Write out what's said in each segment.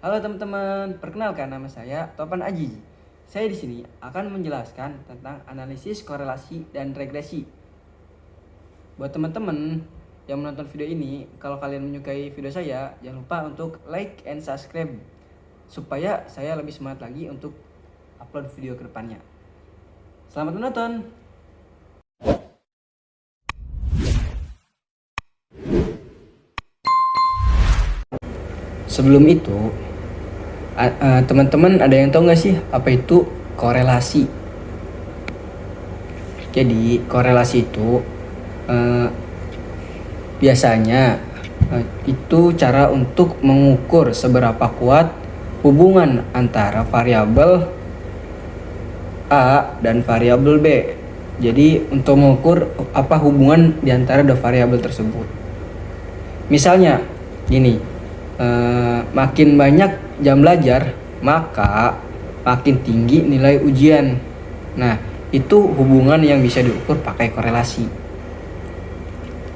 Halo teman-teman, perkenalkan nama saya Topan Aji. Saya di sini akan menjelaskan tentang analisis korelasi dan regresi. Buat teman-teman yang menonton video ini, kalau kalian menyukai video saya, jangan lupa untuk like and subscribe supaya saya lebih semangat lagi untuk upload video ke depannya. Selamat menonton. Sebelum itu, teman-teman ada yang tahu nggak sih apa itu korelasi? Jadi korelasi itu biasanya itu cara untuk mengukur seberapa kuat hubungan antara variabel A dan variabel B. Jadi untuk mengukur apa hubungan di antara dua variabel tersebut. Misalnya gini, makin banyak jam belajar maka makin tinggi nilai ujian. Nah, itu hubungan yang bisa diukur pakai korelasi.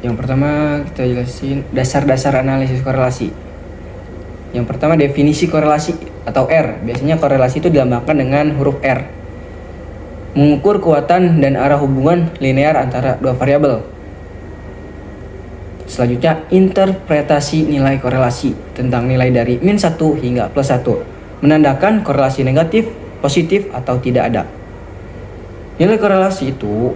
Yang pertama kita jelasin dasar-dasar analisis korelasi. Yang pertama definisi korelasi atau R. Biasanya korelasi itu dilambangkan dengan huruf R. Mengukur kekuatan dan arah hubungan linear antara dua variabel. Selanjutnya, interpretasi nilai korelasi tentang nilai dari -1 hingga +1. Menandakan korelasi negatif, positif, atau tidak ada. Nilai korelasi itu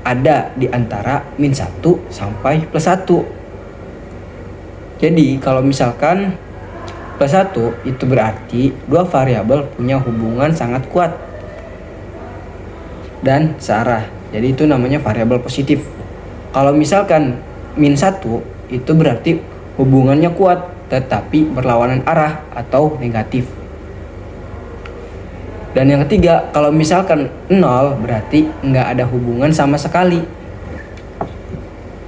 ada di antara -1 sampai +1. Jadi, kalau misalkan +1 itu berarti dua variabel punya hubungan sangat kuat dan searah. Jadi itu namanya variabel positif. Kalau misalkan -1 itu berarti hubungannya kuat tetapi berlawanan arah atau negatif. Dan yang ketiga, kalau misalkan 0 berarti nggak ada hubungan sama sekali.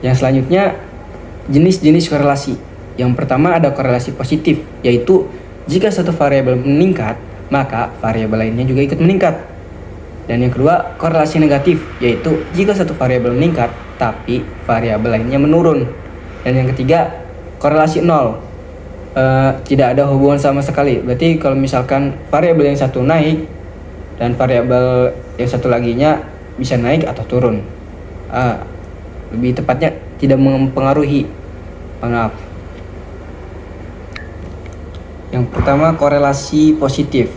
Yang selanjutnya, jenis-jenis korelasi. Yang pertama ada korelasi positif, yaitu jika satu variabel meningkat maka variabel lainnya juga ikut meningkat. Dan yang kedua, korelasi negatif, yaitu jika satu variabel meningkat tapi variabel lainnya menurun. Dan yang ketiga, korelasi 0, tidak ada hubungan sama sekali. Berarti kalau misalkan variabel yang satu naik dan variabel yang satu laginya bisa naik atau turun, lebih tepatnya tidak mempengaruhi. Maaf. Yang pertama, korelasi positif.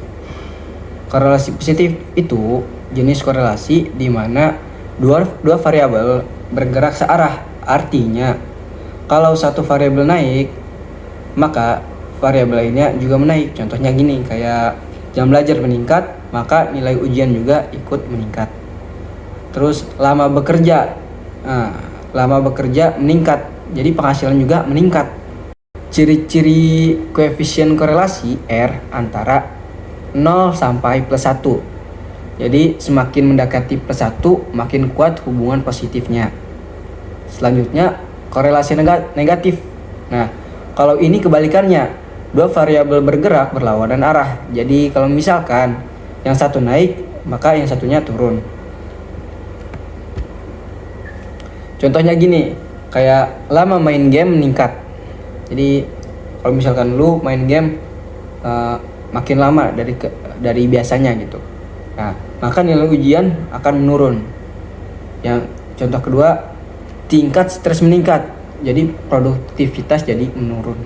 Korelasi positif itu jenis korelasi di mana dua variabel bergerak searah. Artinya, kalau satu variabel naik, maka variabel lainnya juga menaik. Contohnya gini, kayak jam belajar meningkat, maka nilai ujian juga ikut meningkat. Terus lama bekerja meningkat, jadi penghasilan juga meningkat. Ciri-ciri koefisien korelasi R antara 0 sampai +1. Jadi semakin mendekati +1 makin kuat hubungan positifnya. Selanjutnya, korelasi negatif. Nah, kalau ini kebalikannya, dua variabel bergerak berlawanan arah. Jadi kalau misalkan yang satu naik, maka yang satunya turun. Contohnya gini, kayak lama main game meningkat. Jadi kalau misalkan lu main game makin lama dari biasanya gitu, nah maka nilai ujian akan menurun. Yang contoh kedua, tingkat stres meningkat, jadi produktivitas jadi menurun.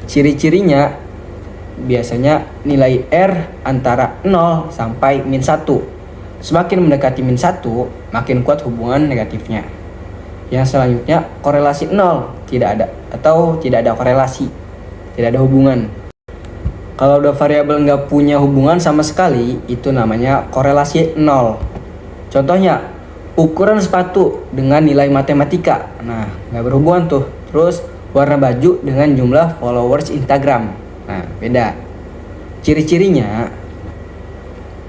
Ciri-cirinya biasanya nilai R antara 0 sampai -1. Semakin mendekati -1 makin kuat hubungan negatifnya. Yang selanjutnya, korelasi 0, tidak ada atau tidak ada korelasi, tidak ada hubungan. Kalau dua variabel nggak punya hubungan sama sekali, itu namanya korelasi 0. Contohnya, ukuran sepatu dengan nilai matematika. Nah, nggak berhubungan tuh. Terus, warna baju dengan jumlah followers Instagram. Nah, beda. Ciri-cirinya,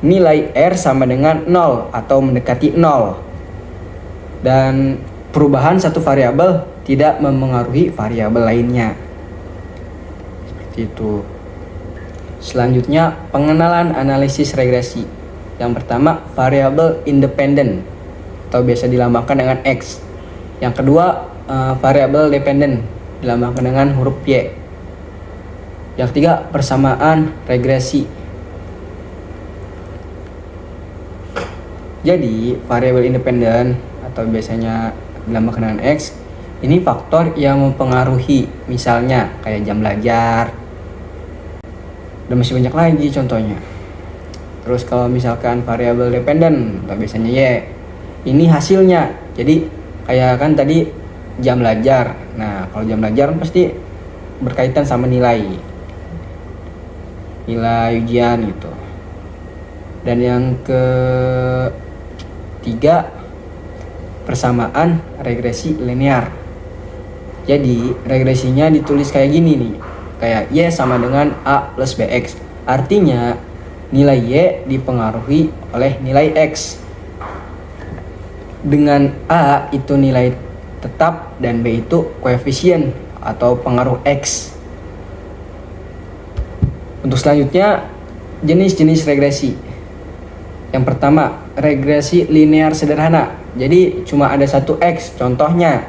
nilai R sama dengan 0 atau mendekati 0. Dan perubahan satu variabel tidak memengaruhi variabel lainnya. Seperti itu. Selanjutnya, pengenalan analisis regresi. Yang pertama, variabel independen atau biasa dilambangkan dengan X. Yang kedua, variabel dependen dilambangkan dengan huruf Y. Yang ketiga, persamaan regresi. Jadi, variabel independen atau biasanya dilambangkan dengan X, ini faktor yang mempengaruhi, misalnya kayak jam belajar, dan masih banyak lagi contohnya. Terus kalau misalkan variabel dependen atau biasanya Y, ini hasilnya. Jadi kayak kan tadi jam belajar. Nah, kalau jam belajar pasti berkaitan sama nilai ujian gitu. Dan yang ketiga, persamaan regresi linear. Jadi regresinya ditulis kayak gini nih, kayak Y sama dengan A plus BX. Artinya nilai Y dipengaruhi oleh nilai X. Dengan A itu nilai tetap dan B itu koefisien atau pengaruh X. Untuk selanjutnya, jenis-jenis regresi. Yang pertama, regresi linear sederhana. Jadi cuma ada satu X. Contohnya,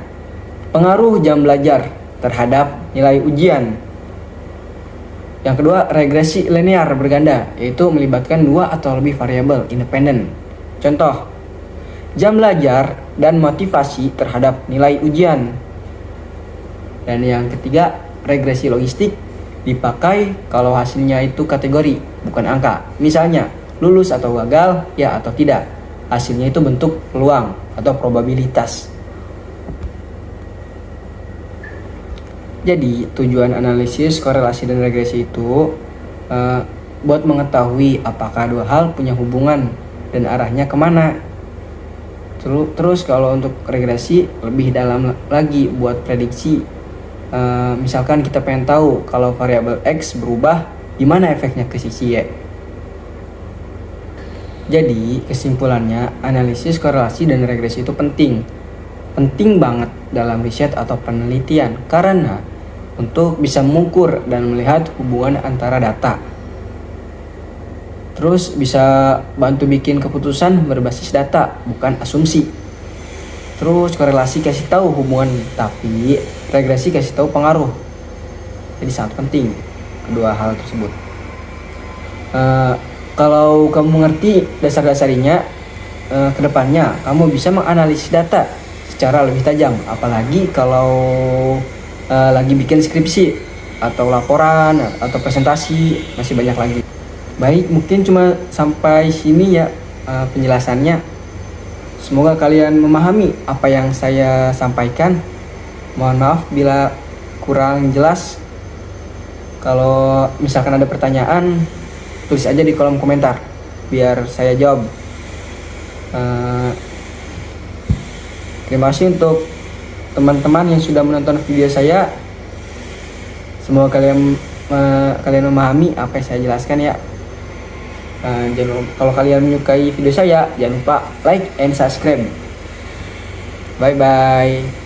pengaruh jam belajar terhadap nilai ujian. Yang kedua, regresi linear berganda, yaitu melibatkan dua atau lebih variabel independen. Contoh, jam belajar dan motivasi terhadap nilai ujian. Dan yang ketiga, regresi logistik dipakai kalau hasilnya itu kategori, bukan angka. Misalnya, lulus atau gagal, ya atau tidak. Hasilnya itu bentuk peluang atau probabilitas. Jadi, tujuan analisis korelasi dan regresi itu buat mengetahui apakah dua hal punya hubungan dan arahnya kemana. Terus kalau untuk regresi lebih dalam lagi buat prediksi. Misalkan kita pengen tahu kalau variabel X berubah, gimana efeknya ke sisi Y. Jadi kesimpulannya, analisis korelasi dan regresi itu penting banget dalam riset atau penelitian, karena untuk bisa mengukur dan melihat hubungan antara data. Terus bisa bantu bikin keputusan berbasis data, bukan asumsi. Terus korelasi kasih tahu hubungan, tapi regresi kasih tahu pengaruh. Jadi sangat penting kedua hal tersebut. Kalau kamu mengerti dasar-dasarnya, kedepannya kamu bisa menganalisis data secara lebih tajam. Apalagi kalau lagi bikin skripsi atau laporan atau presentasi, masih banyak lagi. Baik, mungkin cuma sampai sini ya penjelasannya. Semoga kalian memahami apa yang saya sampaikan. Mohon maaf bila kurang jelas. Kalau misalkan ada pertanyaan, tulis aja di kolom komentar biar saya jawab. Terima kasih untuk teman-teman yang sudah menonton video saya. Semoga kalian memahami apa yang saya jelaskan ya. Kalau kalian menyukai video saya, jangan lupa like and subscribe. Bye bye.